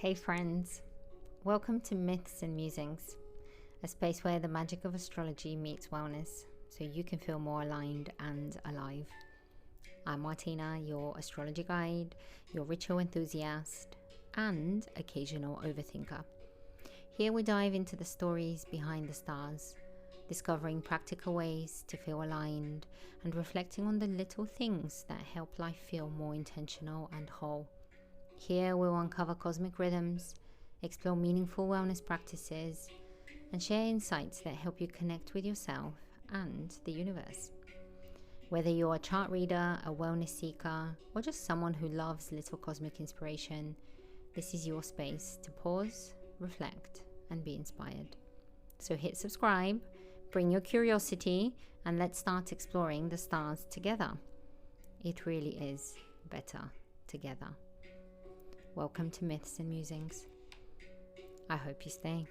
Hey friends, welcome to Myths and Musings, a space where the magic of astrology meets wellness so you can feel more aligned and alive. I'm Martina, your astrology guide, your ritual enthusiast, and occasional overthinker. Here we dive into the stories behind the stars, discovering practical ways to feel aligned and reflecting on the little things that help life feel more intentional and whole. Here we'll uncover cosmic rhythms, explore meaningful wellness practices, and share insights that help you connect with yourself and the universe. Whether you're a chart reader, a wellness seeker, or just someone who loves little cosmic inspiration, this is your space to pause, reflect, and be inspired. So hit subscribe, bring your curiosity, and let's start exploring the stars together. It really is better together. Welcome to Myths and Musings. I hope you stay.